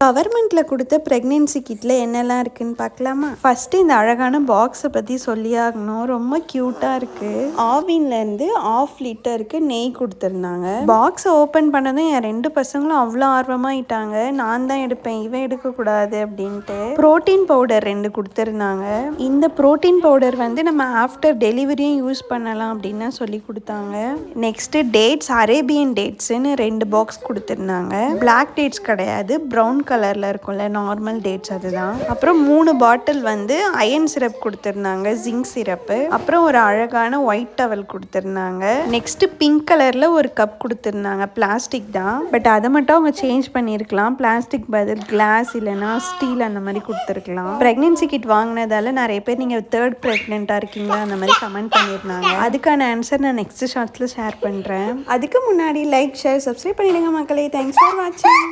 கவர்மெண்ட்டில் கொடுத்த ப்ரெக்னென்சி கிட்டில் என்னெல்லாம் இருக்குன்னு பார்க்கலாமா? ஃபஸ்ட்டு இந்த அழகான பாக்ஸை பற்றி சொல்லியாகணும். ரொம்ப க்யூட்டாக இருக்குது. ஆவின்லேருந்து 1/2 லிட்டருக்கு நெய் கொடுத்துருந்தாங்க. பாக்ஸை ஓப்பன் பண்ணதும் என் 2 பசங்களும் அவ்வளோ ஆர்வமாயிட்டாங்க. நான் தான் எடுப்பேன், இவன் எடுக்கக்கூடாது அப்படின்ட்டு. ப்ரோட்டீன் பவுடர் 2 கொடுத்துருந்தாங்க. இந்த ப்ரோட்டீன் பவுடர் வந்து நம்ம ஆஃப்டர் டெலிவரியும் யூஸ் பண்ணலாம் அப்படின்னு சொல்லி கொடுத்தாங்க. நெக்ஸ்ட்டு டேட்ஸ், அரேபியன் டேட்ஸுன்னு 2 பாக்ஸ் கொடுத்துருந்தாங்க. பிளாக் டேட்ஸ் கிடையாது, ப்ரௌன் கலரில் இருக்கும்ல நார்மல் டேட்ஸ், அதுதான். அப்புறம் 3 பாட்டில் வந்து அயன் சிரப் கொடுத்துருந்தாங்க, ஜிங்க் சிரப்பு. அப்புறம் ஒரு அழகான ஒயிட் டவல் கொடுத்துருந்தாங்க. நெக்ஸ்ட் பிங்க் கலரில் ஒரு கப் கொடுத்துருந்தாங்க, பிளாஸ்டிக் தான், பட் அதை மட்டும் அவங்க சேஞ்ச் பண்ணியிருக்கலாம். பிளாஸ்டிக் பதில் கிளாஸ் இல்லைனா ஸ்டீல் அந்த மாதிரி கொடுத்துருக்கலாம். ப்ரெக்னென்சி கிட் வாங்கினதால நிறைய பேர் நீங்கள் 3rd ப்ரெக்னெண்ட்டாக இருக்கீங்களா அந்த மாதிரி கமெண்ட் பண்ணியிருந்தாங்க. அதுக்கான ஆன்சர் நான் நெக்ஸ்ட் ஷார்ட்ஸில் ஷேர் பண்ணுறேன். அதுக்கு முன்னாடி லைக், ஷேர், சப்ஸ்கிரைப் பண்ணிடுங்க மக்களே. தேங்க்ஸ் ஃபார் வாட்சிங்.